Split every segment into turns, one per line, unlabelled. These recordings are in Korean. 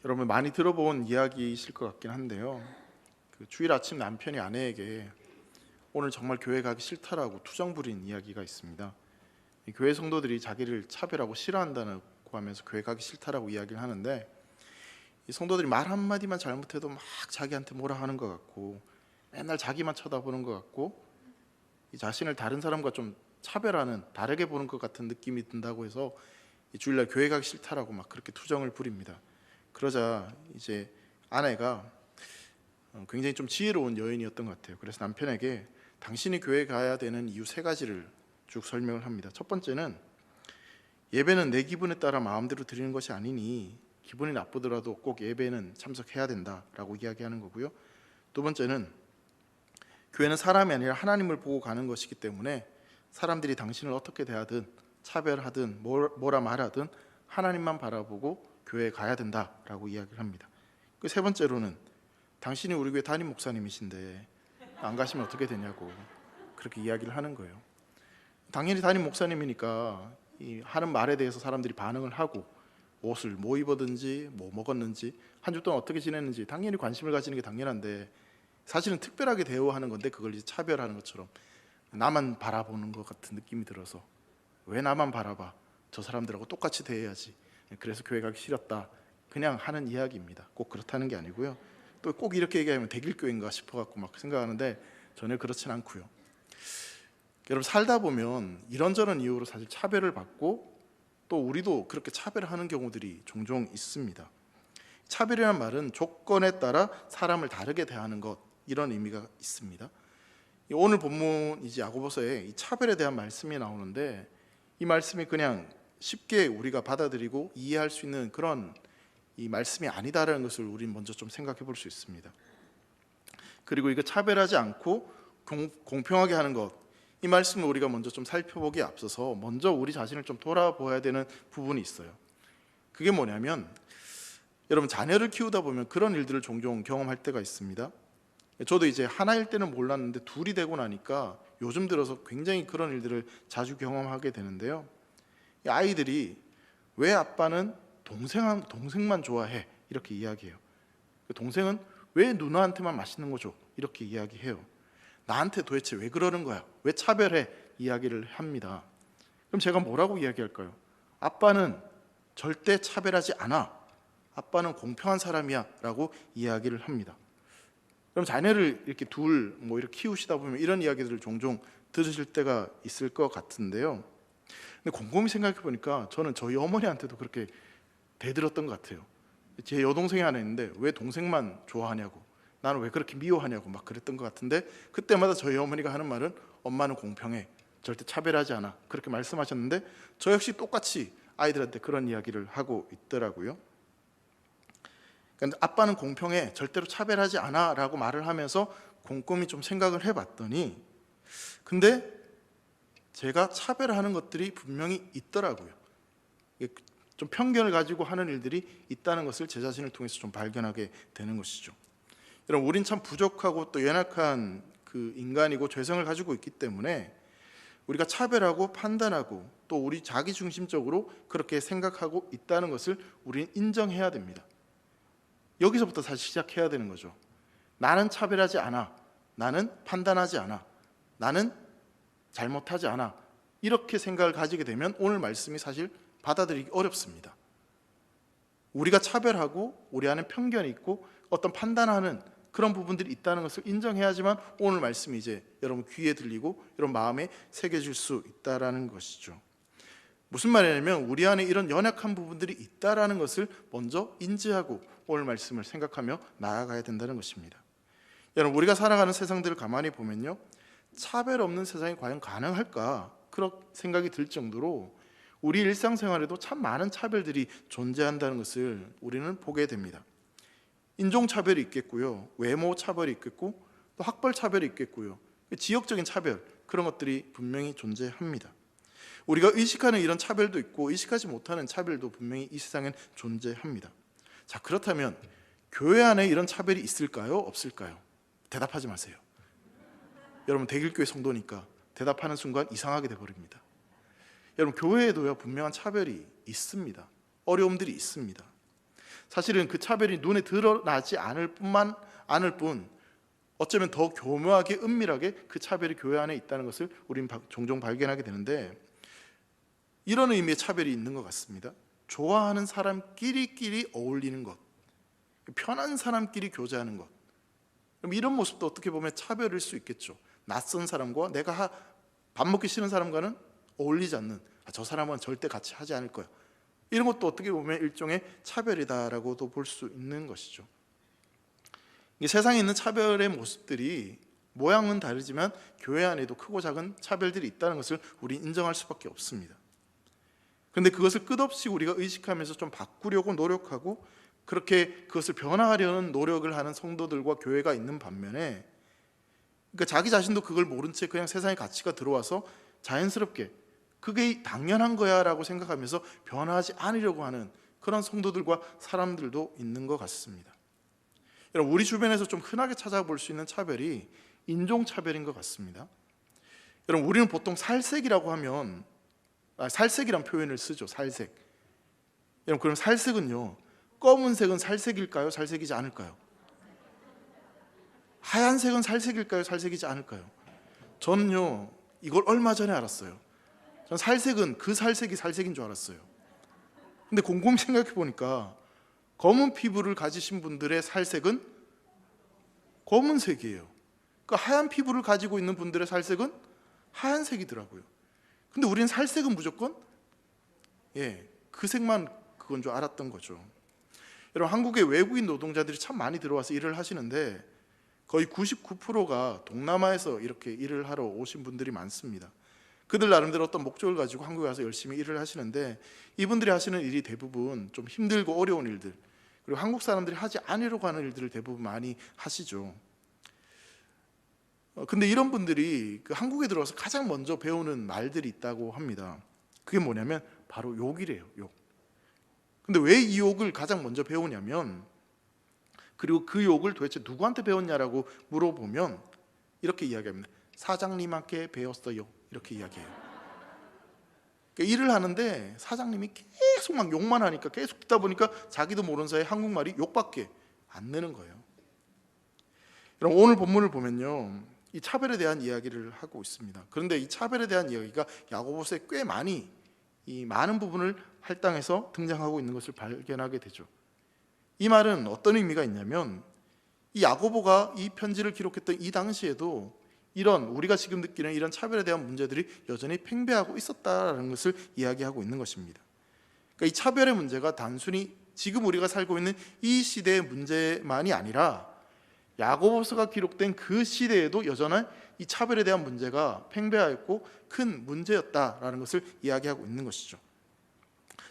여러분 많이 들어본 이야기이실 것 같긴 한데요. 주일 아침 남편이 아내에게 오늘 정말 교회 가기 싫다라고 투정 부린 이야기가 있습니다. 이 교회 성도들이 자기를 차별하고 싫어한다고 하면서 교회 가기 싫다라고 이야기를 하는데, 이 성도들이 말 한마디만 잘못해도 막 자기한테 뭐라 하는 것 같고, 맨날 자기만 쳐다보는 것 같고, 이 자신을 다른 사람과 좀 차별하는, 다르게 보는 것 같은 느낌이 든다고 해서 이 주일날 교회 가기 싫다라고 막 그렇게 투정을 부립니다. 그러자 이제 아내가 굉장히 좀 지혜로운 여인이었던 것 같아요. 그래서 남편에게 당신이 교회 가야 되는 이유 3가지를 쭉 설명을 합니다. 첫 번째는 예배는 내 기분에 따라 마음대로 드리는 것이 아니니 기분이 나쁘더라도 꼭 예배는 참석해야 된다라고 이야기하는 거고요. 두 번째는 교회는 사람이 아니라 하나님을 보고 가는 것이기 때문에 사람들이 당신을 어떻게 대하든 차별하든 뭐라 말하든 하나님만 바라보고 교회에 가야 된다라고 이야기를 합니다. 그 세 번째로는 당신이 우리 교회 담임 목사님이신데 안 가시면 어떻게 되냐고 그렇게 이야기를 하는 거예요. 당연히 담임 목사님이니까 이 하는 말에 대해서 사람들이 반응을 하고, 옷을 뭐 입었든지 뭐 먹었는지 한 주 동안 어떻게 지냈는지 당연히 관심을 가지는 게 당연한데, 사실은 특별하게 대우하는 건데 그걸 이제 차별하는 것처럼 나만 바라보는 것 같은 느낌이 들어서, 왜 나만 바라봐, 저 사람들하고 똑같이 대해야지, 그래서 교회 가기 싫었다, 그냥 하는 이야기입니다. 꼭 그렇다는 게 아니고요. 또 꼭 이렇게 얘기하면 대길교회인가 싶어갖고 막 생각하는데 전혀 그렇진 않고요. 여러분, 살다 보면 이런저런 이유로 사실 차별을 받고 또 우리도 그렇게 차별하는 경우들이 종종 있습니다. 차별이라는 말은 조건에 따라 사람을 다르게 대하는 것, 이런 의미가 있습니다. 오늘 본문 이제 야고보서에 이 차별에 대한 말씀이 나오는데, 이 말씀이 그냥 쉽게 우리가 받아들이고 이해할 수 있는 그런 이 말씀이 아니다라는 것을 우리는 먼저 좀 생각해 볼 수 있습니다. 그리고 이거 차별하지 않고 공평하게 하는 것, 이 말씀을 우리가 먼저 좀 살펴보기에 앞서서 먼저 우리 자신을 좀 돌아보아야 되는 부분이 있어요. 그게 뭐냐면, 여러분 자녀를 키우다 보면 그런 일들을 종종 경험할 때가 있습니다. 저도 이제 하나일 때는 몰랐는데 둘이 되고 나니까 요즘 들어서 굉장히 그런 일들을 자주 경험하게 되는데요. 이 아이들이 왜 아빠는 동생만 좋아해? 이렇게 이야기해요. 동생은 왜 누나한테만 맛있는 거 줘? 이렇게 이야기해요. 나한테 도대체 왜 그러는 거야? 왜 차별해? 이야기를 합니다. 그럼 제가 뭐라고 이야기할까요? 아빠는 절대 차별하지 않아. 아빠는 공평한 사람이야 라고 이야기를 합니다. 그럼 자녀를 이렇게 이렇게 키우시다 보면 이런 이야기들을 종종 들으실 때가 있을 것 같은데요. 근데 곰곰이 생각해 보니까 저는 저희 어머니한테도 그렇게 대들었던 것 같아요. 제 여동생이 하나 있는데 왜 동생만 좋아하냐고, 나는 왜 그렇게 미워하냐고 막 그랬던 것 같은데, 그때마다 저희 어머니가 하는 말은 엄마는 공평해, 절대 차별하지 않아, 그렇게 말씀하셨는데 저 역시 똑같이 아이들한테 그런 이야기를 하고 있더라고요. 그러니까 아빠는 공평해, 절대로 차별하지 않아 라고 말을 하면서 곰곰이 좀 생각을 해봤더니, 근데 제가 차별하는 것들이 분명히 있더라고요. 좀 편견을 가지고 하는 일들이 있다는 것을 제 자신을 통해서 좀 발견하게 되는 것이죠. 여러분, 우린 참 부족하고 또 연약한 그 인간이고 죄성을 가지고 있기 때문에 우리가 차별하고 판단하고 또 우리 자기중심적으로 그렇게 생각하고 있다는 것을 우리는 인정해야 됩니다. 여기서부터 다시 시작해야 되는 거죠. 나는 차별하지 않아, 나는 판단하지 않아, 나는 잘못하지 않아, 이렇게 생각을 가지게 되면 오늘 말씀이 사실 받아들이기 어렵습니다. 우리가 차별하고 우리 안에 편견이 있고 어떤 판단하는 그런 부분들이 있다는 것을 인정해야지만 오늘 말씀이 이제 여러분 귀에 들리고 여러분 마음에 새겨질 수 있다는 것이죠. 무슨 말이냐면, 우리 안에 이런 연약한 부분들이 있다는 것을 먼저 인지하고 오늘 말씀을 생각하며 나아가야 된다는 것입니다. 여러분, 우리가 살아가는 세상들을 가만히 보면요, 차별 없는 세상이 과연 가능할까, 그런 생각이 들 정도로 우리 일상생활에도 참 많은 차별들이 존재한다는 것을 우리는 보게 됩니다. 인종차별이 있겠고요, 외모차별이 있겠고, 또 학벌차별이 있겠고요, 지역적인 차별, 그런 것들이 분명히 존재합니다. 우리가 의식하는 이런 차별도 있고 의식하지 못하는 차별도 분명히 이 세상엔 존재합니다. 자, 그렇다면 교회 안에 이런 차별이 있을까요? 없을까요? 대답하지 마세요. 여러분, 대길교회 성도니까 대답하는 순간 이상하게 돼버립니다. 여러분, 교회에도요 분명한 차별이 있습니다. 어려움들이 있습니다. 사실은 그 차별이 눈에 드러나지 않을 뿐 어쩌면 더 교묘하게 은밀하게 그 차별이 교회 안에 있다는 것을 우리는 종종 발견하게 되는데, 이런 의미의 차별이 있는 것 같습니다. 좋아하는 사람끼리 어울리는 것, 편한 사람끼리 교제하는 것, 그럼 이런 모습도 어떻게 보면 차별일 수 있겠죠. 낯선 사람과 내가 밥 먹기 싫은 사람과는 어울리지 않는, 저 사람은 절대 같이 하지 않을 거야, 이런 것도 어떻게 보면 일종의 차별이다라고도 볼 수 있는 것이죠. 이 세상에 있는 차별의 모습들이 모양은 다르지만 교회 안에도 크고 작은 차별들이 있다는 것을 우리 인정할 수밖에 없습니다. 그런데 그것을 끝없이 우리가 의식하면서 좀 바꾸려고 노력하고 그렇게 그것을 변화하려는 노력을 하는 성도들과 교회가 있는 반면에, 그러니까 자기 자신도 그걸 모른 채 그냥 세상의 가치가 들어와서 자연스럽게 그게 당연한 거야 라고 생각하면서 변화하지 않으려고 하는 그런 성도들과 사람들도 있는 것 같습니다. 여러분, 우리 주변에서 좀 흔하게 찾아볼 수 있는 차별이 인종차별인 것 같습니다. 여러분, 우리는 보통 살색이라고 하면 살색이란 표현을 쓰죠. 살색. 여러분, 그럼 살색은요, 검은색은 살색일까요? 살색이지 않을까요? 하얀색은 살색일까요? 살색이지 않을까요? 저는요, 이걸 얼마 전에 알았어요. 전 살색은 그 살색이 살색인 줄 알았어요. 근데 곰곰이 생각해 보니까 검은 피부를 가지신 분들의 살색은 검은색이에요. 그 하얀 피부를 가지고 있는 분들의 살색은 하얀색이더라고요. 근데 우리는 살색은 무조건 그 색만 그건 줄 알았던 거죠. 여러분, 한국에 외국인 노동자들이 참 많이 들어와서 일을 하시는데 거의 99%가 동남아에서 이렇게 일을 하러 오신 분들이 많습니다. 그들 나름대로 어떤 목적을 가지고 한국에 와서 열심히 일을 하시는데, 이분들이 하시는 일이 대부분 좀 힘들고 어려운 일들, 그리고 한국 사람들이 하지 않으려고 하는 일들을 대부분 많이 하시죠. 근데 이런 분들이 그 한국에 들어와서 가장 먼저 배우는 말들이 있다고 합니다. 그게 뭐냐면 바로 욕이래요. 욕. 근데 왜 이 욕을 가장 먼저 배우냐면, 그리고 그 욕을 도대체 누구한테 배웠냐라고 물어보면 이렇게 이야기합니다. 사장님한테 배웠어요. 이렇게 이야기해요. 그러니까 일을 하는데 사장님이 계속 막 욕만 하니까 계속 듣다 보니까 자기도 모르는 사이에 한국말이 욕밖에 안 느는 거예요. 여러분, 오늘 본문을 보면요, 이 차별에 대한 이야기를 하고 있습니다. 그런데 이 차별에 대한 이야기가 야고보서에 꽤 많이 이 많은 부분을 할당해서 등장하고 있는 것을 발견하게 되죠. 이 말은 어떤 의미가 있냐면, 이 야고보가 이 편지를 기록했던 이 당시에도 이런 우리가 지금 느끼는 이런 차별에 대한 문제들이 여전히 팽배하고 있었다는 것을 이야기하고 있는 것입니다. 그러니까 이 차별의 문제가 단순히 지금 우리가 살고 있는 이 시대의 문제만이 아니라 야고보서가 기록된 그 시대에도 여전한 이 차별에 대한 문제가 팽배하였고 큰 문제였다라는 것을 이야기하고 있는 것이죠.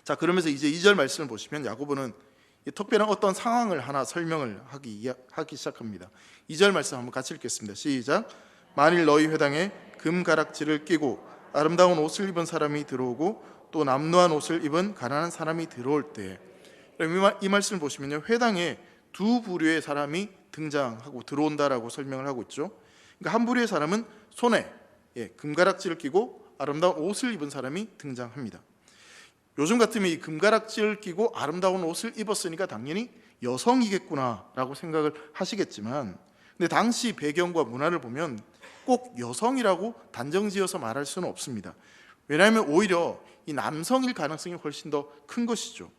자, 그러면서 이제 2절 말씀을 보시면 야고보는 특별한 어떤 상황을 하나 설명을 하기 시작합니다. 2절 말씀 한번 같이 읽겠습니다. 시작. 만일 너희 회당에 금가락지를 끼고 아름다운 옷을 입은 사람이 들어오고 또 남루한 옷을 입은 가난한 사람이 들어올 때, 이 말씀을 보시면요, 회당에 두 부류의 사람이 등장하고 들어온다라고 설명을 하고 있죠. 그러니까 한 부류의 사람은 손에 금가락지를 끼고 아름다운 옷을 입은 사람이 등장합니다. 요즘 같으면 이 금가락지를 끼고 아름다운 옷을 입었으니까 당연히 여성이겠구나라고 생각을 하시겠지만, 근데 당시 배경과 문화를 보면 꼭 여성이라고 단정지어서 말할 수는 없습니다. 왜냐하면 오히려 이 남성일 가능성이 훨씬 더 큰 것이죠.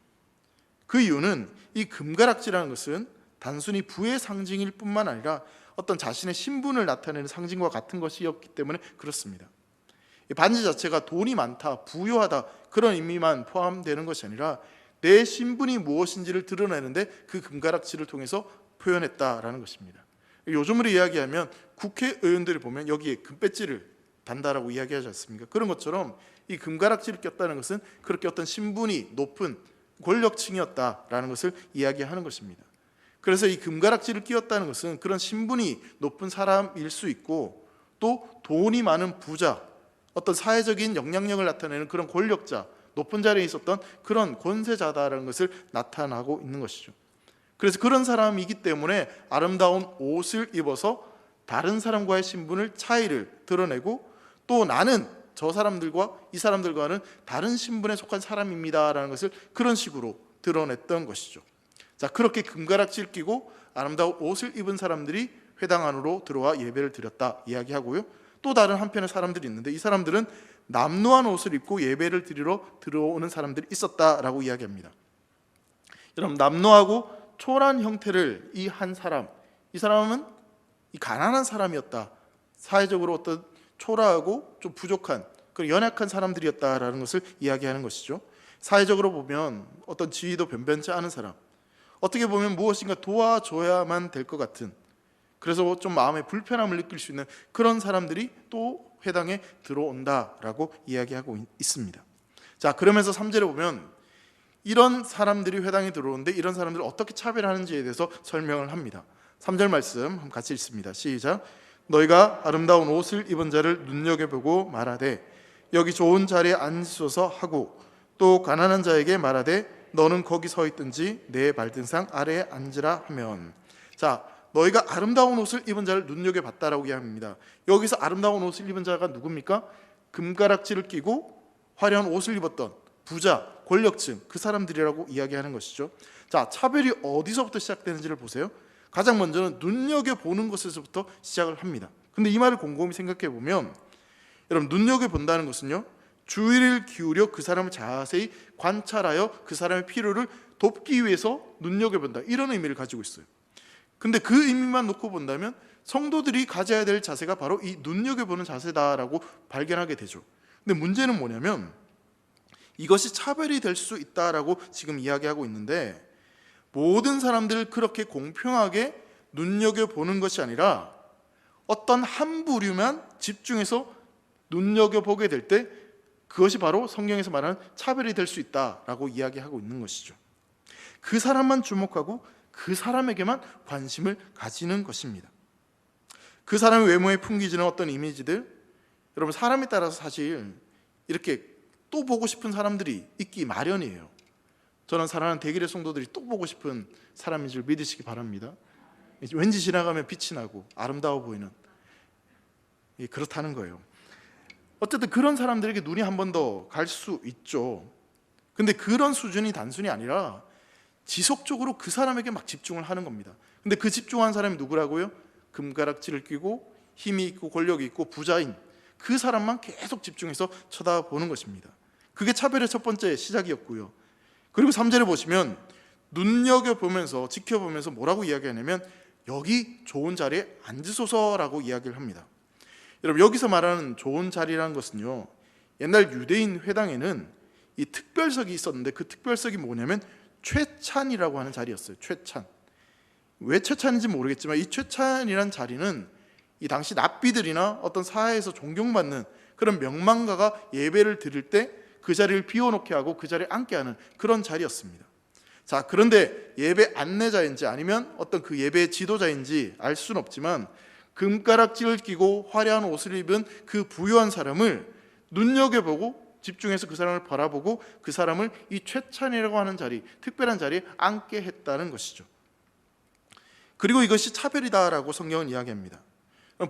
그 이유는 이 금가락지라는 것은 단순히 부의 상징일 뿐만 아니라 어떤 자신의 신분을 나타내는 상징과 같은 것이었기 때문에 그렇습니다. 이 반지 자체가 돈이 많다, 부유하다 그런 의미만 포함되는 것이 아니라 내 신분이 무엇인지를 드러내는데 그 금가락지를 통해서 표현했다라는 것입니다. 요즘으로 이야기하면 국회의원들을 보면 여기에 금배지를 단다라고 이야기하지 않습니까? 그런 것처럼 이 금가락지를 꼈다는 것은 그렇게 어떤 신분이 높은 권력층이었다라는 것을 이야기하는 것입니다. 그래서 이 금가락지를 끼웠다는 것은 그런 신분이 높은 사람일 수 있고, 또 돈이 많은 부자, 어떤 사회적인 영향력을 나타내는 그런 권력자, 높은 자리에 있었던 그런 권세자다라는 것을 나타나고 있는 것이죠. 그래서 그런 사람이기 때문에 아름다운 옷을 입어서 다른 사람과의 신분을 차이를 드러내고, 또 나는 저 사람들과 이 사람들과는 다른 신분에 속한 사람입니다라는 것을 그런 식으로 드러냈던 것이죠. 자, 그렇게 금가락지를 끼고 아름다운 옷을 입은 사람들이 회당 안으로 들어와 예배를 드렸다 이야기하고요. 또 다른 한편의 사람들이 있는데 이 사람들은 남루한 옷을 입고 예배를 드리러 들어오는 사람들이 있었다라고 이야기합니다. 여러분, 남루하고 초라한 형태를 이 한 사람, 이 사람은 이 가난한 사람이었다. 사회적으로 어떤 초라하고 좀 부족한 그런 연약한 사람들이었다라는 것을 이야기하는 것이죠. 사회적으로 보면 어떤 지위도 변변치 않은 사람, 어떻게 보면 무엇인가 도와줘야만 될 것 같은, 그래서 좀 마음에 불편함을 느낄 수 있는 그런 사람들이 또 회당에 들어온다라고 이야기하고 있습니다. 자, 그러면서 3절에 보면 이런 사람들이 회당에 들어오는데 이런 사람들을 어떻게 차별하는지에 대해서 설명을 합니다. 3절 말씀 같이 읽습니다. 시작. 너희가 아름다운 옷을 입은 자를 눈여겨보고 말하되 여기 좋은 자리에 앉으소서 하고 또 가난한 자에게 말하되 너는 거기 서 있든지 내 발등상 아래에 앉으라 하면, 자, 너희가 아름다운 옷을 입은 자를 눈여겨봤다라고 이야기합니다. 여기서 아름다운 옷을 입은 자가 누굽니까? 금가락지를 끼고 화려한 옷을 입었던 부자, 권력층, 그 사람들이라고 이야기하는 것이죠. 자, 차별이 어디서부터 시작되는지를 보세요. 가장 먼저는 눈여겨보는 것에서부터 시작을 합니다. 근데 이 말을 곰곰이 생각해 보면, 여러분, 눈여겨본다는 것은요, 주의를 기울여 그 사람을 자세히 관찰하여 그 사람의 필요를 돕기 위해서 눈여겨본다, 이런 의미를 가지고 있어요. 근데 그 의미만 놓고 본다면 성도들이 가져야 될 자세가 바로 이 눈여겨보는 자세다라고 발견하게 되죠. 근데 문제는 뭐냐면 이것이 차별이 될 수 있다라고 지금 이야기하고 있는데, 모든 사람들을 그렇게 공평하게 눈여겨보는 것이 아니라 어떤 한 부류만 집중해서 눈여겨보게 될 때 그것이 바로 성경에서 말하는 차별이 될 수 있다라고 이야기하고 있는 것이죠. 그 사람만 주목하고 그 사람에게만 관심을 가지는 것입니다. 그 사람의 외모에 풍기지는 어떤 이미지들, 여러분, 사람에 따라서 사실 이렇게 또 보고 싶은 사람들이 있기 마련이에요. 저는 사랑하는 대길의 성도들이 또 보고 싶은 사람인 줄 믿으시기 바랍니다. 왠지 지나가면 빛이 나고 아름다워 보이는, 그렇다는 거예요. 어쨌든 그런 사람들에게 눈이 한 번 더 갈 수 있죠. 근데 그런 수준이 단순히 아니라 지속적으로 그 사람에게 막 집중을 하는 겁니다. 근데 그 집중한 사람이 누구라고요? 금가락지를 끼고 힘이 있고 권력이 있고 부자인 그 사람만 계속 집중해서 쳐다보는 것입니다. 그게 차별의 첫 번째 시작이었고요. 그리고 3절에 보시면 눈여겨보면서 지켜보면서 뭐라고 이야기하냐면 여기 좋은 자리에 앉으소서라고 이야기를 합니다. 여러분, 여기서 말하는 좋은 자리라는 것은요, 옛날 유대인 회당에는 이 특별석이 있었는데 그 특별석이 뭐냐면 최찬이라고 하는 자리였어요. 최찬. 왜 최찬인지 모르겠지만 이 최찬이라는 자리는 이 당시 납비들이나 어떤 사회에서 존경받는 그런 명망가가 예배를 드릴 때 그 자리를 비워놓게 하고 그 자리에 앉게 하는 그런 자리였습니다. 자, 그런데 예배 안내자인지 아니면 어떤 그 예배 지도자인지 알 수는 없지만 금가락지를 끼고 화려한 옷을 입은 그 부유한 사람을 눈여겨보고 집중해서 그 사람을 바라보고 그 사람을 이 최찬이라고 하는 자리, 특별한 자리에 앉게 했다는 것이죠. 그리고 이것이 차별이다라고 성경은 이야기합니다.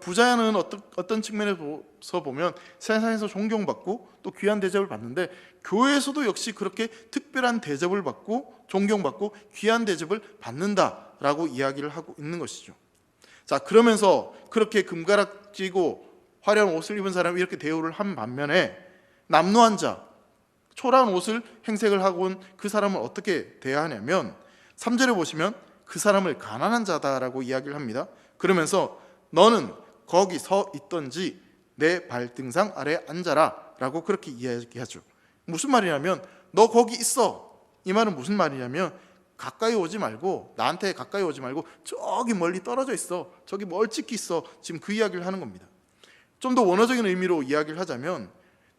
부자는 어떤 측면에서 보면 세상에서 존경받고 또 귀한 대접을 받는데 교회에서도 역시 그렇게 특별한 대접을 받고 존경받고 귀한 대접을 받는다라고 이야기를 하고 있는 것이죠. 자, 그러면서 그렇게 금가락지고 화려한 옷을 입은 사람이 이렇게 대우를 한 반면에 남루한 자, 초라한 옷을 행색을 하고 온 그 사람을 어떻게 대하냐면 3절에 보시면 그 사람을 가난한 자다라고 이야기를 합니다. 그러면서 너는 거기 서 있던지 내 발등상 아래에 앉아라 라고 그렇게 이야기하죠. 무슨 말이냐면 너 거기 있어, 이 말은 무슨 말이냐면 가까이 오지 말고, 나한테 가까이 오지 말고 저기 멀리 떨어져 있어, 저기 멀찍이 있어, 지금 그 이야기를 하는 겁니다. 좀 더 원어적인 의미로 이야기를 하자면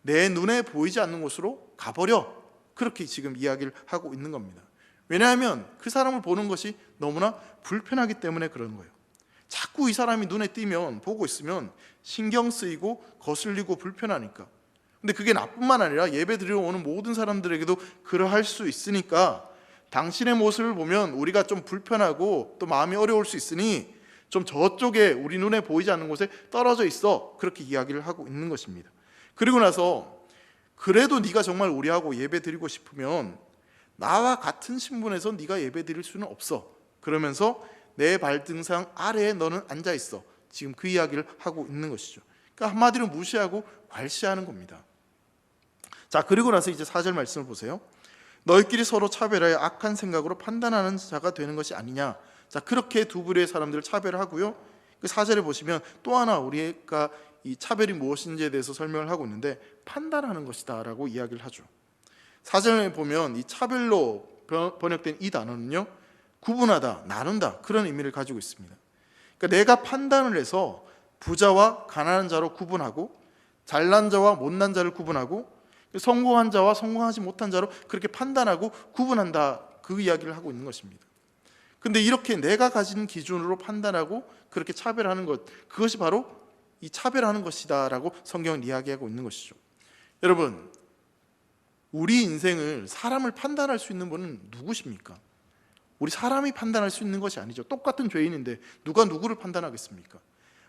내 눈에 보이지 않는 곳으로 가버려, 그렇게 지금 이야기를 하고 있는 겁니다. 왜냐하면 그 사람을 보는 것이 너무나 불편하기 때문에 그런 거예요. 자꾸 이 사람이 눈에 띄면, 보고 있으면 신경 쓰이고 거슬리고 불편하니까. 근데 그게 나뿐만 아니라 예배 드리러 오는 모든 사람들에게도 그러할 수 있으니까 당신의 모습을 보면 우리가 좀 불편하고 또 마음이 어려울 수 있으니 좀 저쪽에 우리 눈에 보이지 않는 곳에 떨어져 있어, 그렇게 이야기를 하고 있는 것입니다. 그리고 나서 그래도 네가 정말 우리하고 예배 드리고 싶으면 나와 같은 신분에서 네가 예배드릴 수는 없어. 그러면서 내 발등상 아래에 너는 앉아 있어. 지금 그 이야기를 하고 있는 것이죠. 그러니까 한마디로 무시하고 괄시하는 겁니다. 자, 그리고 나서 이제 4절 말씀을 보세요. 너희끼리 서로 차별하여 악한 생각으로 판단하는 자가 되는 것이 아니냐. 자, 그렇게 두 부류의 사람들을 차별하고요. 그 4절에 보시면 또 하나 우리가 이 차별이 무엇인지에 대해서 설명을 하고 있는데 판단하는 것이다 라고 이야기를 하죠. 4절에 보면 이 차별로 번역된 이 단어는요, 구분하다, 나눈다 그런 의미를 가지고 있습니다. 그러니까 내가 판단을 해서 부자와 가난한 자로 구분하고 잘난 자와 못난 자를 구분하고 성공한 자와 성공하지 못한 자로 그렇게 판단하고 구분한다, 그 이야기를 하고 있는 것입니다. 근데 이렇게 내가 가진 기준으로 판단하고 그렇게 차별하는 것, 그것이 바로 이 차별하는 것이다 라고 성경은 이야기하고 있는 것이죠. 여러분, 우리 인생을 사람을 판단할 수 있는 분은 누구십니까? 우리 사람이 판단할 수 있는 것이 아니죠. 똑같은 죄인인데 누가 누구를 판단하겠습니까?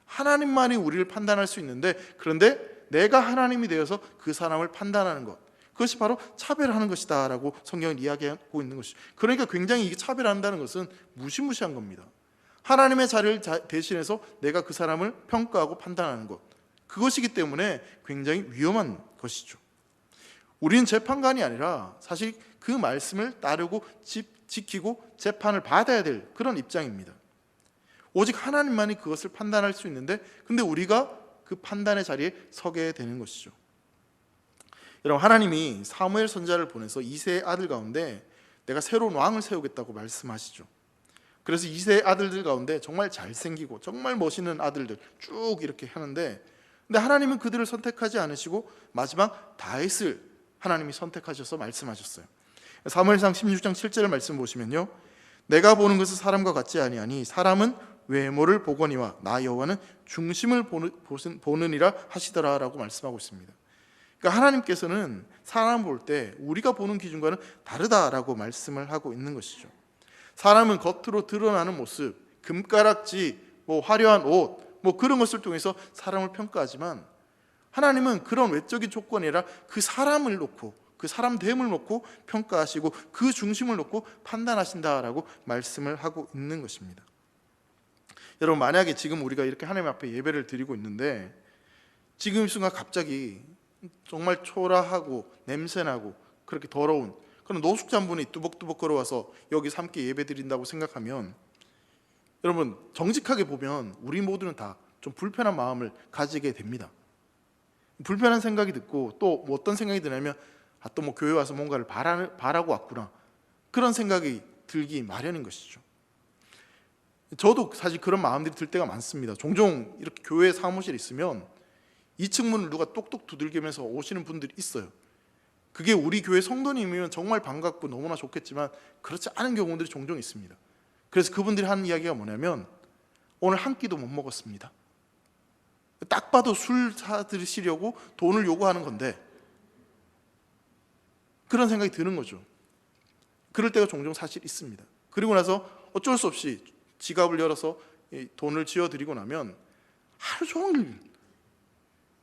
하나님만이 우리를 판단할 수 있는데, 그런데 내가 하나님이 되어서 그 사람을 판단하는 것, 그것이 바로 차별하는 것이다 라고 성경은 이야기하고 있는 것이죠. 그러니까 굉장히 이게 차별한다는 것은 무시무시한 겁니다. 하나님의 자리를 대신해서 내가 그 사람을 평가하고 판단하는 것, 그것이기 때문에 굉장히 위험한 것이죠. 우리는 재판관이 아니라 사실 그 말씀을 따르고 지키고 재판을 받아야 될 그런 입장입니다. 오직 하나님만이 그것을 판단할 수 있는데, 근데 우리가 그 판단의 자리에 서게 되는 것이죠. 여러분, 하나님이 사무엘 선지자를 보내서 이새의 아들 가운데 내가 새로운 왕을 세우겠다고 말씀하시죠. 그래서 이새의 아들들 가운데 정말 잘생기고 정말 멋있는 아들들 쭉 이렇게 하는데, 근데 하나님은 그들을 선택하지 않으시고 마지막 다윗을 하나님이 선택하셔서 말씀하셨어요. 사무엘상 16장 7절 말씀 보시면요, 내가 보는 것은 사람과 같지 아니하니 사람은 외모를 보거니와 나 여호와는 중심을 보느니라 하시더라 라고 말씀하고 있습니다. 그러니까 하나님께서는 사람 볼 때 우리가 보는 기준과는 다르다라고 말씀을 하고 있는 것이죠. 사람은 겉으로 드러나는 모습, 금가락지, 화려한 옷, 그런 것을 통해서 사람을 평가하지만 하나님은 그런 외적인 조건이 아니라 그 사람을 놓고, 그 사람됨을 놓고 평가하시고 그 중심을 놓고 판단하신다라고 말씀을 하고 있는 것입니다. 여러분, 만약에 지금 우리가 이렇게 하나님 앞에 예배를 드리고 있는데 지금 이 순간 갑자기 정말 초라하고 냄새나고 그렇게 더러운 그런 노숙자 한 분이 뚜벅뚜벅 걸어와서 여기서 함께 예배 드린다고 생각하면, 여러분 정직하게 보면 우리 모두는 다 좀 불편한 마음을 가지게 됩니다. 불편한 생각이 듣고 또 어떤 생각이 드냐면, 또 교회 와서 뭔가를 바라고 왔구나, 그런 생각이 들기 마련인 것이죠. 저도 사실 그런 마음들이 들 때가 많습니다. 종종 이렇게 교회 사무실에 있으면 2층 문을 누가 똑똑 두들기면서 오시는 분들이 있어요. 그게 우리 교회 성도님이면 정말 반갑고 너무나 좋겠지만 그렇지 않은 경우들이 종종 있습니다. 그래서 그분들이 하는 이야기가 뭐냐면, 오늘 한 끼도 못 먹었습니다. 딱 봐도 술 사드시려고 돈을 요구하는 건데, 그런 생각이 드는 거죠. 그럴 때가 종종 사실 있습니다. 그리고 나서 어쩔 수 없이 지갑을 열어서 돈을 쥐어드리고 나면 하루 종일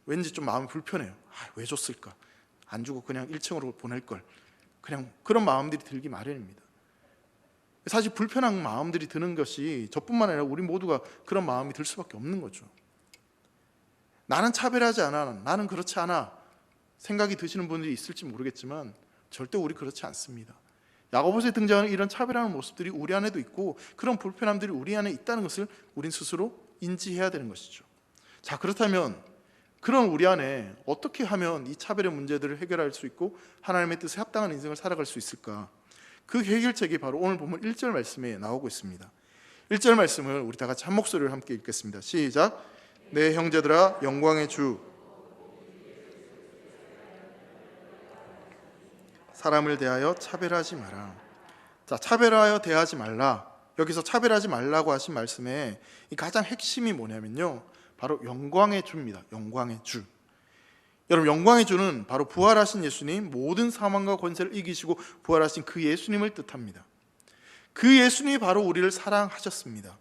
왠지 좀 마음이 불편해요. 왜 줬을까? 안 주고 그냥 1층으로 보낼 걸. 그냥 그런 마음들이 들기 마련입니다. 사실 불편한 마음들이 드는 것이 저뿐만 아니라 우리 모두가 그런 마음이 들 수밖에 없는 거죠. 나는 차별하지 않아, 나는 그렇지 않아 생각이 드시는 분들이 있을지 모르겠지만 절대 우리 그렇지 않습니다. 야고보서에 등장하는 이런 차별하는 모습들이 우리 안에도 있고 그런 불편함들이 우리 안에 있다는 것을 우린 스스로 인지해야 되는 것이죠. 자, 그렇다면 그런 우리 안에 어떻게 하면 이 차별의 문제들을 해결할 수 있고 하나님의 뜻에 합당한 인생을 살아갈 수 있을까? 그 해결책이 바로 오늘 보면 1절 말씀에 나오고 있습니다. 1절 말씀을 우리 다 같이 한 목소리로 함께 읽겠습니다. 시작. 내 형제들아, 영광의 주 사람을 대하여 차별하지 마라. 자, 차별하여 대하지 말라. 여기서 차별하지 말라고 하신 말씀에 이 가장 핵심이 뭐냐면요, 바로 영광의 주입니다. 영광의 주. 여러분, 영광의 주는 바로 부활하신 예수님, 모든 사망과 권세를 이기시고 부활하신 그 예수님을 뜻합니다. 그 예수님이 바로 우리를 사랑하셨습니다.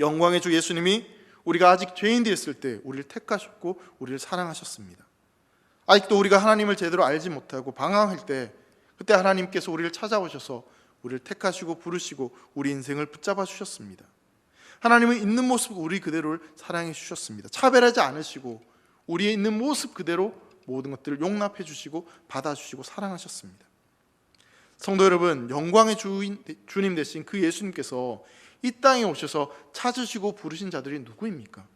영광의 주 예수님이 우리가 아직 죄인 되었을 때 우리를 택하셨고 우리를 사랑하셨습니다. 아직도 우리가 하나님을 제대로 알지 못하고 방황할 때 그때 하나님께서 우리를 찾아오셔서 우리를 택하시고 부르시고 우리 인생을 붙잡아 주셨습니다. 하나님은 있는 모습 우리 그대로를 사랑해 주셨습니다. 차별하지 않으시고 우리의 있는 모습 그대로 모든 것들을 용납해 주시고 받아주시고 사랑하셨습니다. 성도 여러분, 영광의 주님 되신 그 예수님께서 이 땅에 오셔서 찾으시고 부르신 자들이 누구입니까?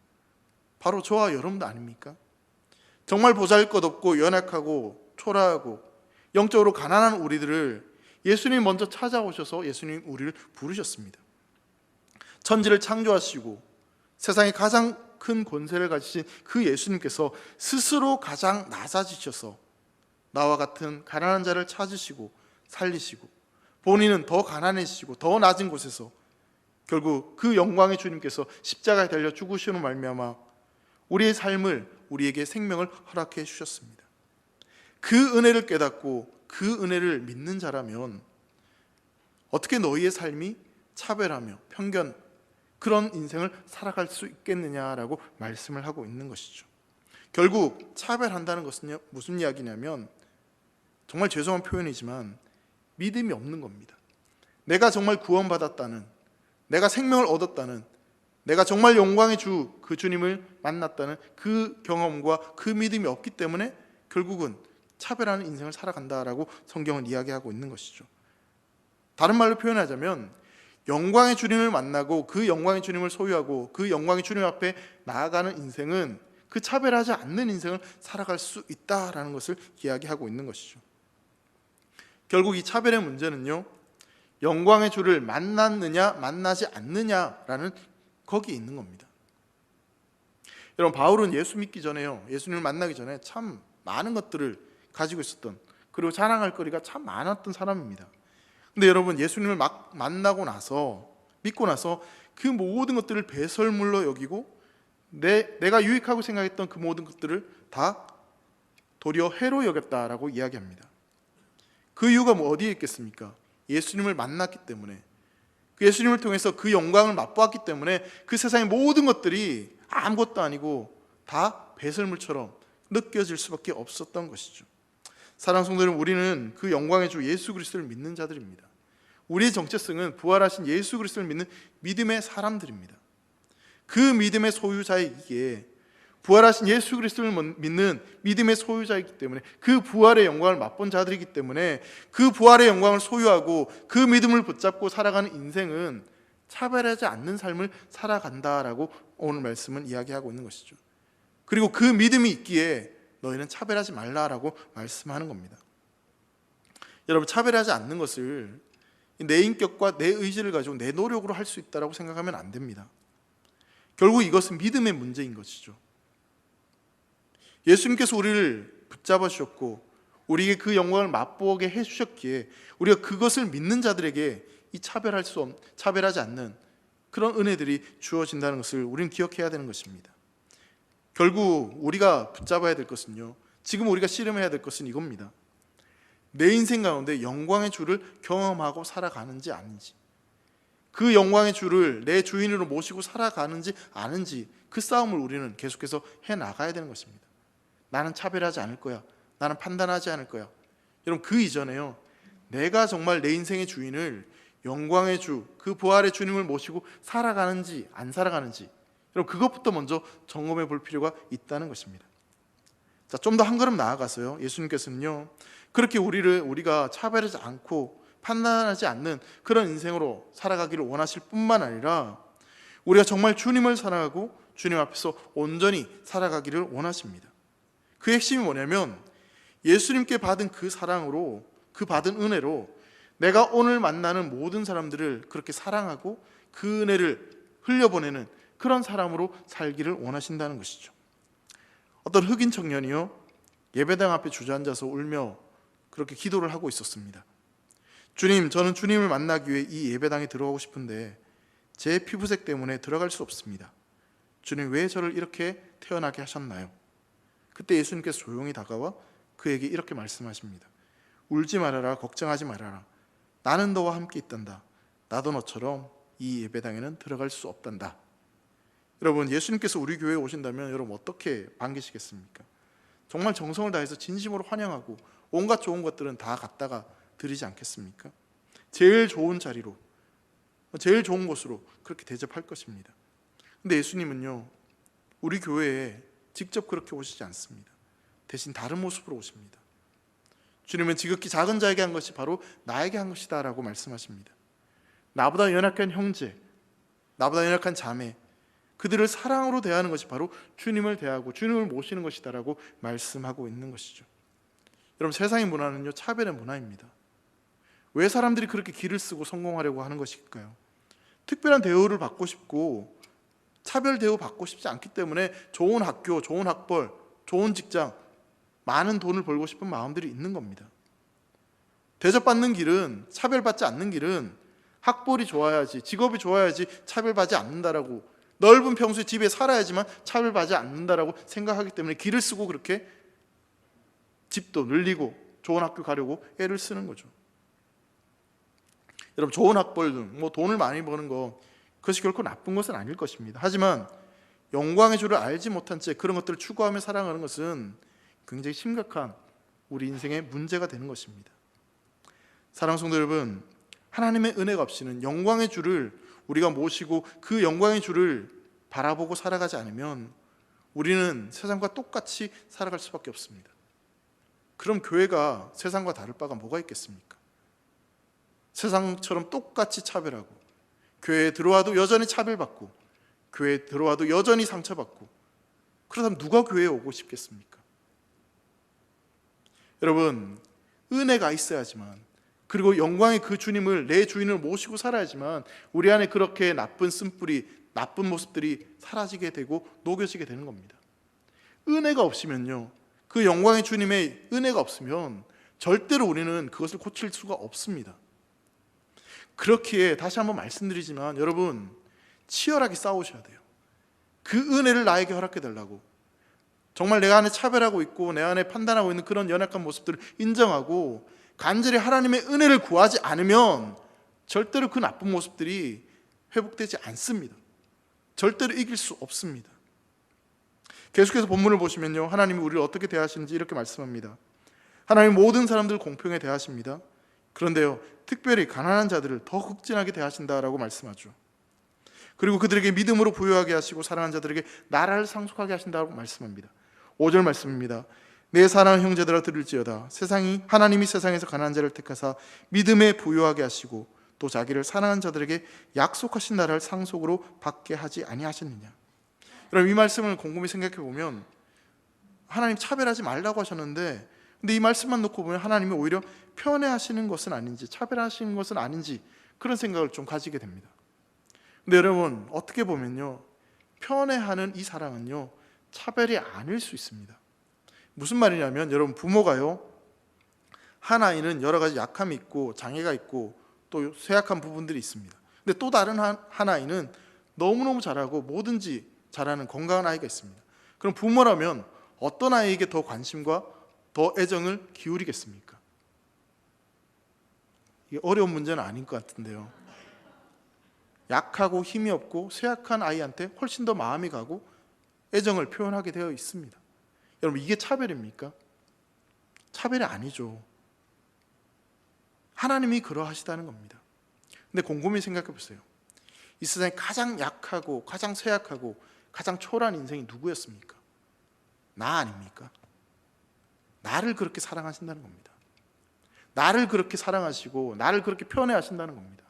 바로 저와 여러분도 아닙니까? 정말 보잘것없고 연약하고 초라하고 영적으로 가난한 우리들을 예수님 먼저 찾아오셔서 예수님 우리를 부르셨습니다. 천지를 창조하시고 세상에 가장 큰 권세를 가지신 그 예수님께서 스스로 가장 낮아지셔서 나와 같은 가난한 자를 찾으시고 살리시고 본인은 더 가난해지시고 더 낮은 곳에서 결국 그 영광의 주님께서 십자가에 달려 죽으시는 말미암아 우리의 삶을 우리에게 생명을 허락해 주셨습니다. 그 은혜를 깨닫고 그 은혜를 믿는 자라면 어떻게 너희의 삶이 차별하며 편견 그런 인생을 살아갈 수 있겠느냐라고 말씀을 하고 있는 것이죠. 결국 차별한다는 것은 무슨 이야기냐면 정말 죄송한 표현이지만 믿음이 없는 겁니다. 내가 정말 구원받았다는, 내가 생명을 얻었다는, 내가 정말 영광의 주 그 주님을 만났다는 그 경험과 그 믿음이 없기 때문에 결국은 차별하는 인생을 살아간다라고 성경은 이야기하고 있는 것이죠. 다른 말로 표현하자면 영광의 주님을 만나고 그 영광의 주님을 소유하고 그 영광의 주님 앞에 나아가는 인생은 그 차별하지 않는 인생을 살아갈 수 있다라는 것을 이야기하고 있는 것이죠. 결국 이 차별의 문제는요, 영광의 주를 만났느냐 만나지 않느냐라는 거기에 있는 겁니다. 여러분, 바울은 예수 믿기 전에요, 예수님을 만나기 전에 참 많은 것들을 가지고 있었던, 그리고 자랑할 거리가 참 많았던 사람입니다. 근데 여러분, 예수님을 막 만나고 나서, 믿고 나서 그 모든 것들을 배설물로 여기고 내가 유익하고 생각했던 그 모든 것들을 다 도리어 해로 여겼다라고 이야기합니다. 그 이유가 어디에 있겠습니까? 예수님을 만났기 때문에, 그 예수님을 통해서 그 영광을 맛보았기 때문에 그 세상의 모든 것들이 아무것도 아니고 다 배설물처럼 느껴질 수밖에 없었던 것이죠. 사랑하는 성도 여러분, 우리는 그 영광의 주 예수 그리스도를 믿는 자들입니다. 우리의 정체성은 부활하신 예수 그리스도를 믿는 믿음의 사람들입니다. 그 믿음의 소유자이기에, 부활하신 예수 그리스도를 믿는 믿음의 소유자이기 때문에, 그 부활의 영광을 맛본 자들이기 때문에 그 부활의 영광을 소유하고 그 믿음을 붙잡고 살아가는 인생은 차별하지 않는 삶을 살아간다라고 오늘 말씀은 이야기하고 있는 것이죠. 그리고 그 믿음이 있기에 너희는 차별하지 말라라고 말씀하는 겁니다. 여러분, 차별하지 않는 것을 내 인격과 내 의지를 가지고 내 노력으로 할 수 있다고 생각하면 안 됩니다. 결국 이것은 믿음의 문제인 것이죠. 예수님께서 우리를 붙잡아 주셨고 우리에게 그 영광을 맛보게 해주셨기에 우리가 그것을 믿는 자들에게 이 차별하지 않는 그런 은혜들이 주어진다는 것을 우리는 기억해야 되는 것입니다. 결국 우리가 붙잡아야 될 것은요, 지금 우리가 씨름해야 될 것은 이겁니다. 내 인생 가운데 영광의 주를 경험하고 살아가는지 아닌지, 그 영광의 주를 내 주인으로 모시고 살아가는지 아닌지, 그 싸움을 우리는 계속해서 해나가야 되는 것입니다. 나는 차별하지 않을 거야, 나는 판단하지 않을 거야. 여러분, 그 이전에요, 내가 정말 내 인생의 주인을, 영광의 주, 그 부활의 주님을 모시고 살아가는지 안 살아가는지, 여러분, 그것부터 먼저 점검해 볼 필요가 있다는 것입니다. 자, 좀 더 한 걸음 나아가서요, 예수님께서는요, 그렇게 우리가 차별하지 않고 판단하지 않는 그런 인생으로 살아가기를 원하실 뿐만 아니라 우리가 정말 주님을 사랑하고 주님 앞에서 온전히 살아가기를 원하십니다. 그 핵심이 뭐냐면 예수님께 받은 그 사랑으로, 그 받은 은혜로 내가 오늘 만나는 모든 사람들을 그렇게 사랑하고 그 은혜를 흘려보내는 그런 사람으로 살기를 원하신다는 것이죠. 어떤 흑인 청년이요, 예배당 앞에 주저앉아서 울며 그렇게 기도를 하고 있었습니다. 주님, 저는 주님을 만나기 위해 이 예배당에 들어가고 싶은데 제 피부색 때문에 들어갈 수 없습니다. 주님, 왜 저를 이렇게 태어나게 하셨나요? 그때 예수님께서 조용히 다가와 그에게 이렇게 말씀하십니다. 울지 말아라, 걱정하지 말아라. 나는 너와 함께 있단다. 나도 너처럼 이 예배당에는 들어갈 수 없단다. 여러분, 예수님께서 우리 교회에 오신다면 여러분 어떻게 반기시겠습니까? 정말 정성을 다해서 진심으로 환영하고 온갖 좋은 것들은 다 갖다가 드리지 않겠습니까? 제일 좋은 자리로, 제일 좋은 곳으로 그렇게 대접할 것입니다. 근데 예수님은요, 우리 교회에 직접 그렇게 오시지 않습니다. 대신 다른 모습으로 오십니다. 주님은 지극히 작은 자에게 한 것이 바로 나에게 한 것이다 라고 말씀하십니다. 나보다 연약한 형제, 나보다 연약한 자매, 그들을 사랑으로 대하는 것이 바로 주님을 대하고 주님을 모시는 것이다 라고 말씀하고 있는 것이죠. 여러분, 세상의 문화는요, 차별의 문화입니다. 왜 사람들이 그렇게 기를 쓰고 성공하려고 하는 것일까요? 특별한 대우를 받고 싶고 차별 대우 받고 싶지 않기 때문에 좋은 학교, 좋은 학벌, 좋은 직장, 많은 돈을 벌고 싶은 마음들이 있는 겁니다. 대접받는 길은, 차별받지 않는 길은 학벌이 좋아야지, 직업이 좋아야지 차별받지 않는다라고, 넓은 평수의 집에 살아야지만 차별받지 않는다라고 생각하기 때문에 기를 쓰고 그렇게 집도 늘리고 좋은 학교 가려고 애를 쓰는 거죠. 여러분, 좋은 학벌 등 돈을 많이 버는 거, 그것이 결코 나쁜 것은 아닐 것입니다. 하지만 영광의 주를 알지 못한 채 그런 것들을 추구하며 살아가는 것은 굉장히 심각한 우리 인생의 문제가 되는 것입니다. 사랑하는 성도 여러분, 하나님의 은혜가 없이는 영광의 주를 우리가 모시고 그 영광의 주를 바라보고 살아가지 않으면 우리는 세상과 똑같이 살아갈 수밖에 없습니다. 그럼 교회가 세상과 다를 바가 뭐가 있겠습니까? 세상처럼 똑같이 차별하고, 교회에 들어와도 여전히 차별받고, 교회에 들어와도 여전히 상처받고, 그렇다면 누가 교회에 오고 싶겠습니까? 여러분, 은혜가 있어야지만, 그리고 영광의 그 주님을, 내 주인을 모시고 살아야지만 우리 안에 그렇게 나쁜 쓴뿌리, 나쁜 모습들이 사라지게 되고 녹여지게 되는 겁니다. 은혜가 없으면요, 그 영광의 주님의 은혜가 없으면 절대로 우리는 그것을 고칠 수가 없습니다. 그렇기에 다시 한번 말씀드리지만 여러분, 치열하게 싸우셔야 돼요. 그 은혜를 나에게 허락해 달라고. 정말 내가 안에 차별하고 있고 내 안에 판단하고 있는 그런 연약한 모습들을 인정하고 간절히 하나님의 은혜를 구하지 않으면 절대로 그 나쁜 모습들이 회복되지 않습니다. 절대로 이길 수 없습니다. 계속해서 본문을 보시면요, 하나님이 우리를 어떻게 대하시는지 이렇게 말씀합니다. 하나님 모든 사람들을 공평하게 대하십니다. 그런데요, 특별히 가난한 자들을 더 극진하게 대하신다라고 말씀하죠. 그리고 그들에게 믿음으로 부유하게 하시고 사랑하는 자들에게 나라를 상속하게 하신다고 말씀합니다. 5절 말씀입니다. 내 사랑하는 형제들아 들을지어다. 하나님이 세상에서 가난한 자를 택하사 믿음에 부유하게 하시고 또 자기를 사랑하는 자들에게 약속하신 나라를 상속으로 받게 하지 아니하셨느냐. 여러분, 이 말씀을 곰곰이 생각해 보면 하나님 차별하지 말라고 하셨는데, 근데 이 말씀만 놓고 보면 하나님이 오히려 편애하시는 것은 아닌지, 차별하시는 것은 아닌지 그런 생각을 좀 가지게 됩니다. 근데 여러분, 어떻게 보면요, 편애하는 이 사랑은요, 차별이 아닐 수 있습니다. 무슨 말이냐면, 여러분, 부모가요, 한 아이는 여러 가지 약함이 있고 장애가 있고 또 쇠약한 부분들이 있습니다. 근데 또 다른 한 아이는 너무너무 잘하고 뭐든지 잘하는 건강한 아이가 있습니다. 그럼 부모라면 어떤 아이에게 더 관심과 더 애정을 기울이겠습니까? 이게 어려운 문제는 아닌 것 같은데요, 약하고 힘이 없고 쇠약한 아이한테 훨씬 더 마음이 가고 애정을 표현하게 되어 있습니다. 여러분, 이게 차별입니까? 차별이 아니죠. 하나님이 그러하시다는 겁니다. 근데 곰곰이 생각해 보세요. 이 세상에 가장 약하고 가장 쇠약하고 가장 초라한 인생이 누구였습니까? 나 아닙니까? 나를 그렇게 사랑하신다는 겁니다. 나를 그렇게 사랑하시고 나를 그렇게 편애하신다는 겁니다.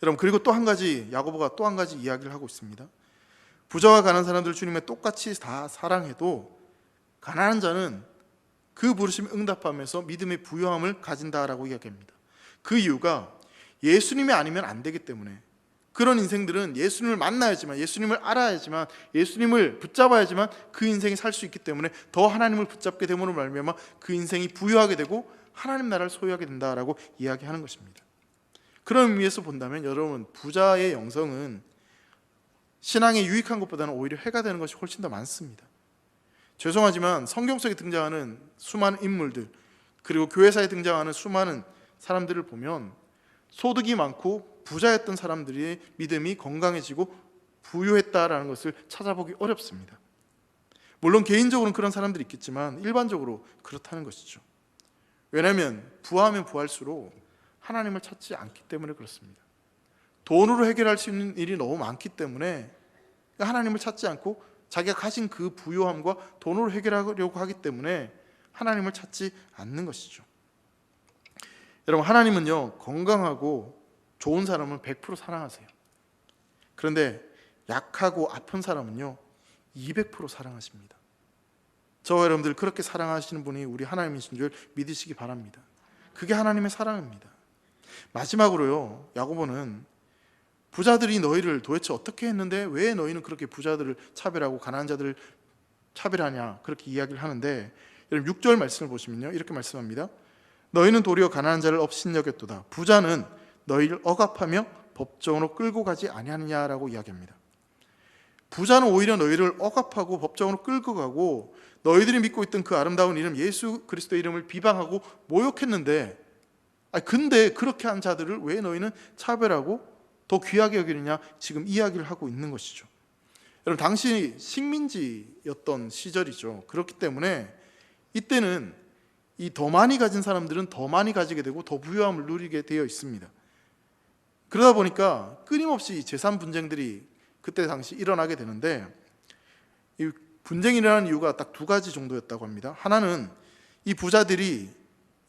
여러분, 그리고 또 한 가지, 야고보가 또 한 가지 이야기를 하고 있습니다. 부자와 가난한 사람들 주님의 똑같이 다 사랑해도 가난한 자는 그 부르심에 응답하면서 믿음의 부유함을 가진다라고 이야기합니다. 그 이유가 예수님이 아니면 안 되기 때문에, 그런 인생들은 예수님을 만나야지만, 예수님을 알아야지만, 예수님을 붙잡아야지만 그 인생이 살 수 있기 때문에 더 하나님을 붙잡게 됨으로 말미암아 그 인생이 부유하게 되고 하나님 나라를 소유하게 된다라고 이야기하는 것입니다. 그런 의미에서 본다면 여러분, 부자의 영성은 신앙에 유익한 것보다는 오히려 해가 되는 것이 훨씬 더 많습니다. 죄송하지만 성경 속에 등장하는 수많은 인물들, 그리고 교회사에 등장하는 수많은 사람들을 보면 소득이 많고 부자였던 사람들의 믿음이 건강해지고 부유했다라는 것을 찾아보기 어렵습니다. 물론 개인적으로는 그런 사람들이 있겠지만 일반적으로 그렇다는 것이죠. 왜냐하면 부하면 부할수록 하나님을 찾지 않기 때문에 그렇습니다. 돈으로 해결할 수 있는 일이 너무 많기 때문에 하나님을 찾지 않고 자기가 가진 그 부요함과 돈으로 해결하려고 하기 때문에 하나님을 찾지 않는 것이죠. 여러분, 하나님은요, 건강하고 좋은 사람은 100% 사랑하세요. 그런데 약하고 아픈 사람은요, 200% 사랑하십니다. 저와 여러분들 그렇게 사랑하시는 분이 우리 하나님이신 줄 믿으시기 바랍니다. 그게 하나님의 사랑입니다. 마지막으로요, 야고보는 부자들이 너희를 도대체 어떻게 했는데 왜 너희는 그렇게 부자들을 차별하고 가난한 자들을 차별하냐, 그렇게 이야기를 하는데, 여러분 6절 말씀을 보시면요, 이렇게 말씀합니다. 너희는 도리어 가난한 자를 업신여겼도다. 부자는 너희를 억압하며 법정으로 끌고 가지 아니하느냐라고 이야기합니다. 부자는 오히려 너희를 억압하고 법정으로 끌고 가고 너희들이 믿고 있던 그 아름다운 이름 예수 그리스도의 이름을 비방하고 모욕했는데, 근데 그렇게 한 자들을 왜 너희는 차별하고 더 귀하게 여기느냐, 지금 이야기를 하고 있는 것이죠. 여러분, 당시 식민지였던 시절이죠. 그렇기 때문에 이때는 이 더 많이 가진 사람들은 더 많이 가지게 되고 더 부유함을 누리게 되어 있습니다. 그러다 보니까 끊임없이 재산 분쟁들이 그때 당시 일어나게 되는데, 이 분쟁이 일어나는 이유가 딱 두 가지 정도였다고 합니다. 하나는 이 부자들이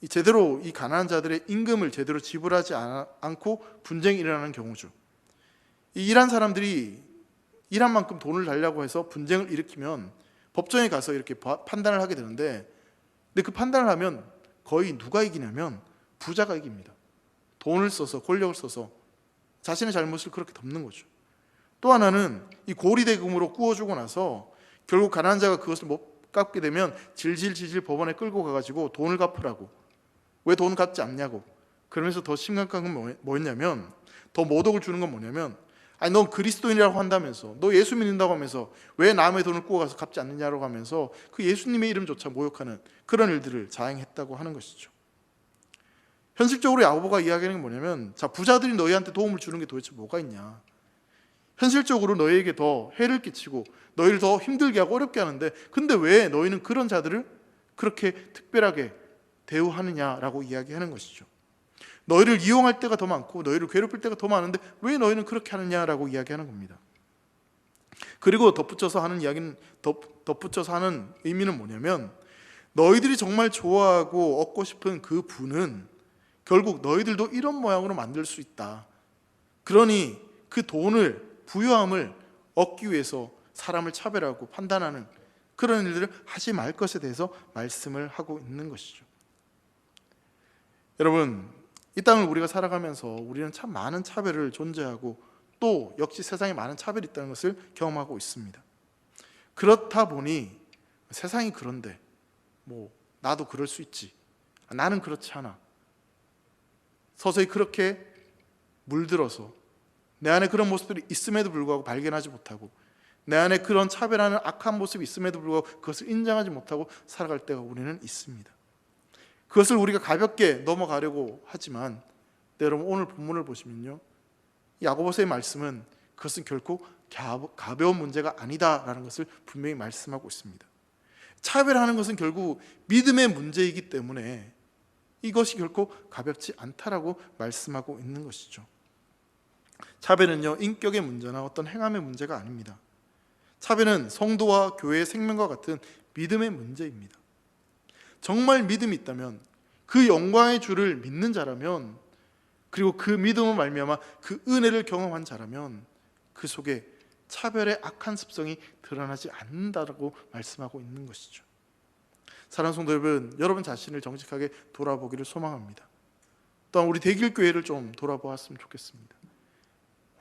제대로 이 가난한 자들의 임금을 제대로 지불하지 않고 분쟁이 일어나는 경우죠. 이 일한 사람들이 일한 만큼 돈을 달라고 해서 분쟁을 일으키면 법정에 가서 이렇게 판단을 하게 되는데, 근데 그 판단을 하면 거의 누가 이기냐면 부자가 이깁니다. 돈을 써서, 권력을 써서 자신의 잘못을 그렇게 덮는 거죠. 또 하나는 이 고리대금으로 구워주고 나서 결국 가난한 자가 그것을 못 갚게 되면 질질 법원에 끌고 가가지고 돈을 갚으라고, 왜 돈 갚지 않냐고. 그러면서 더 심각한 건 뭐였냐면, 더 모독을 주는 건 뭐냐면, 넌 그리스도인이라고 한다면서, 너 예수 믿는다고 하면서 왜 남의 돈을 구워가서 갚지 않느냐고 하면서 그 예수님의 이름조차 모욕하는 그런 일들을 자행했다고 하는 것이죠. 현실적으로 야고보가 이야기하는 게 뭐냐면, 자, 부자들이 너희한테 도움을 주는 게 도대체 뭐가 있냐, 현실적으로 너희에게 더 해를 끼치고 너희를 더 힘들게 하고 어렵게 하는데, 근데 왜 너희는 그런 자들을 그렇게 특별하게 대우하느냐라고 이야기하는 것이죠. 너희를 이용할 때가 더 많고 너희를 괴롭힐 때가 더 많은데 왜 너희는 그렇게 하느냐라고 이야기하는 겁니다. 그리고 덧붙여서 하는 의미는 뭐냐면, 너희들이 정말 좋아하고 얻고 싶은 그 부는 결국 너희들도 이런 모양으로 만들 수 있다. 그러니 그 돈을, 부유함을 얻기 위해서 사람을 차별하고 판단하는 그런 일들을 하지 말 것에 대해서 말씀을 하고 있는 것이죠. 여러분, 이 땅을 우리가 살아가면서 우리는 참 많은 차별을 존재하고 또 역시 세상에 많은 차별이 있다는 것을 경험하고 있습니다. 그렇다 보니 세상이 그런데 나도 그럴 수 있지, 나는 그렇지 않아, 서서히 그렇게 물들어서 내 안에 그런 모습들이 있음에도 불구하고 발견하지 못하고, 내 안에 그런 차별하는 악한 모습이 있음에도 불구하고 그것을 인정하지 못하고 살아갈 때가 우리는 있습니다. 그것을 우리가 가볍게 넘어가려고 하지만, 여러분 오늘 본문을 보시면요, 야고보서의 말씀은 그것은 결코 가벼운 문제가 아니다라는 것을 분명히 말씀하고 있습니다. 차별하는 것은 결국 믿음의 문제이기 때문에 이것이 결코 가볍지 않다라고 말씀하고 있는 것이죠. 차별은요, 인격의 문제나 어떤 행함의 문제가 아닙니다. 차별은 성도와 교회의 생명과 같은 믿음의 문제입니다. 정말 믿음이 있다면, 그 영광의 주를 믿는 자라면, 그리고 그 믿음을 말미암아 그 은혜를 경험한 자라면 그 속에 차별의 악한 습성이 드러나지 않는다고 말씀하고 있는 것이죠. 사랑하는 성도 여러분, 여러분 자신을 정직하게 돌아보기를 소망합니다. 또한 우리 대길교회를 좀 돌아보았으면 좋겠습니다.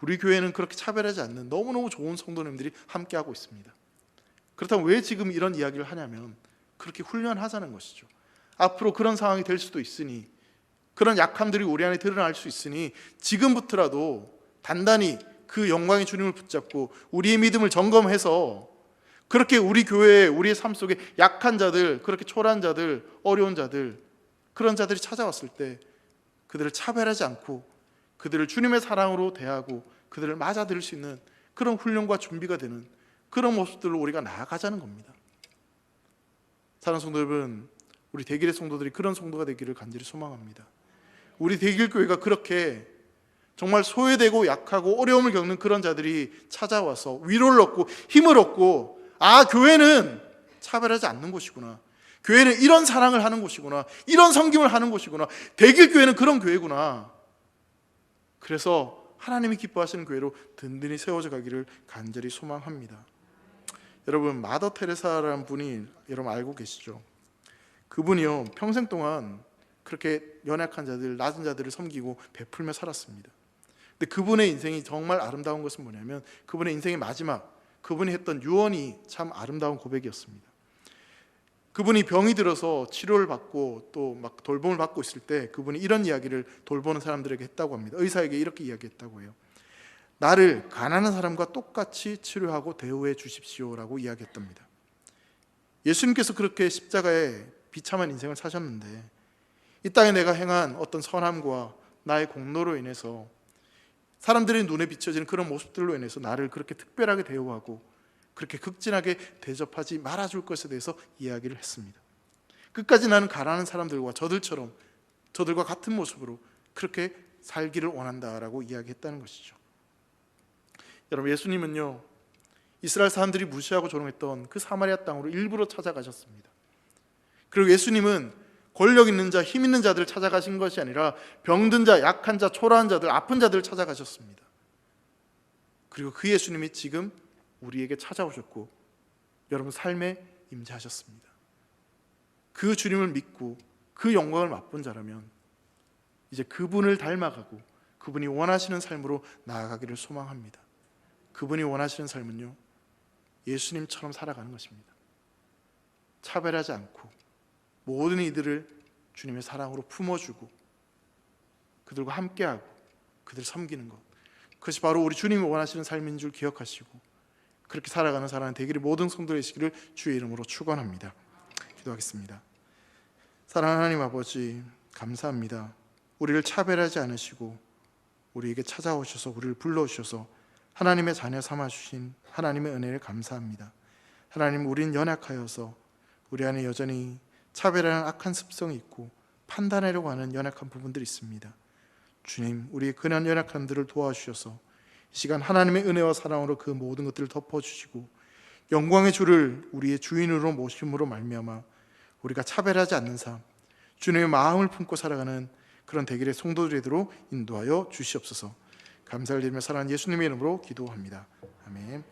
우리 교회는 그렇게 차별하지 않는 너무너무 좋은 성도님들이 함께하고 있습니다. 그렇다면 왜 지금 이런 이야기를 하냐면, 그렇게 훈련하자는 것이죠. 앞으로 그런 상황이 될 수도 있으니, 그런 약함들이 우리 안에 드러날 수 있으니 지금부터라도 단단히 그 영광의 주님을 붙잡고 우리의 믿음을 점검해서, 그렇게 우리 교회에, 우리의 삶 속에 약한 자들, 그렇게 초라한 자들, 어려운 자들, 그런 자들이 찾아왔을 때 그들을 차별하지 않고 그들을 주님의 사랑으로 대하고 그들을 맞아들일 수 있는 그런 훈련과 준비가 되는 그런 모습들로 우리가 나아가자는 겁니다. 사랑하는 성도 여러분, 우리 대길의 성도들이 그런 성도가 되기를 간절히 소망합니다. 우리 대길교회가 그렇게 정말 소외되고 약하고 어려움을 겪는 그런 자들이 찾아와서 위로를 얻고 힘을 얻고, 아, 교회는 차별하지 않는 곳이구나, 교회는 이런 사랑을 하는 곳이구나, 이런 섬김을 하는 곳이구나, 대길교회는 그런 교회구나, 그래서 하나님이 기뻐하시는 교회로 든든히 세워져 가기를 간절히 소망합니다. 여러분, 마더 테레사라는 분이 여러분 알고 계시죠? 그분이요, 평생 동안 그렇게 연약한 자들, 낮은 자들을 섬기고 베풀며 살았습니다. 근데 그분의 인생이 정말 아름다운 것은 뭐냐면, 그분의 인생의 마지막, 그분이 했던 유언이 참 아름다운 고백이었습니다. 그분이 병이 들어서 치료를 받고 또 막 돌봄을 받고 있을 때 그분이 이런 이야기를 돌보는 사람들에게 했다고 합니다. 의사에게 이렇게 이야기했다고 해요. 나를 가난한 사람과 똑같이 치료하고 대우해 주십시오라고 이야기했답니다. 예수님께서 그렇게 십자가에 비참한 인생을 사셨는데, 이 땅에 내가 행한 어떤 선함과 나의 공로로 인해서 사람들의 눈에 비춰지는 그런 모습들로 인해서 나를 그렇게 특별하게 대우하고 그렇게 극진하게 대접하지 말아줄 것에 대해서 이야기를 했습니다. 끝까지 나는 가난한 사람들과 저들과 같은 모습으로 그렇게 살기를 원한다라고 이야기했다는 것이죠. 여러분, 예수님은요, 이스라엘 사람들이 무시하고 조롱했던 그 사마리아 땅으로 일부러 찾아가셨습니다. 그리고 예수님은 권력 있는 자, 힘 있는 자들을 찾아가신 것이 아니라 병든 자, 약한 자, 초라한 자들, 아픈 자들을 찾아가셨습니다. 그리고 그 예수님이 지금 우리에게 찾아오셨고 여러분 삶에 임재하셨습니다. 그 주님을 믿고 그 영광을 맛본 자라면 이제 그분을 닮아가고 그분이 원하시는 삶으로 나아가기를 소망합니다. 그분이 원하시는 삶은요, 예수님처럼 살아가는 것입니다. 차별하지 않고 모든 이들을 주님의 사랑으로 품어주고 그들과 함께하고 그들을 섬기는 것, 그것이 바로 우리 주님이 원하시는 삶인 줄 기억하시고 그렇게 살아가는 사람은 되기를 모든 성도의 되시기를 주의 이름으로 축원합니다. 기도하겠습니다. 사랑하는 하나님 아버지, 감사합니다. 우리를 차별하지 않으시고 우리에게 찾아오셔서 우리를 불러주셔서 하나님의 자녀 삼아주신 하나님의 은혜를 감사합니다. 하나님, 우린 연약하여서 우리 안에 여전히 차별하는 악한 습성이 있고 판단하려고 하는 연약한 부분들이 있습니다. 주님, 우리의 그런 연약함들을 도와주셔서 이 시간 하나님의 은혜와 사랑으로 그 모든 것들을 덮어주시고 영광의 주를 우리의 주인으로 모심으로 말미암아 우리가 차별하지 않는 삶, 주님의 마음을 품고 살아가는 그런 대길의 성도들이 되도록 인도하여 주시옵소서. 감사를 드리며 사랑하는 예수님의 이름으로 기도합니다. 아멘.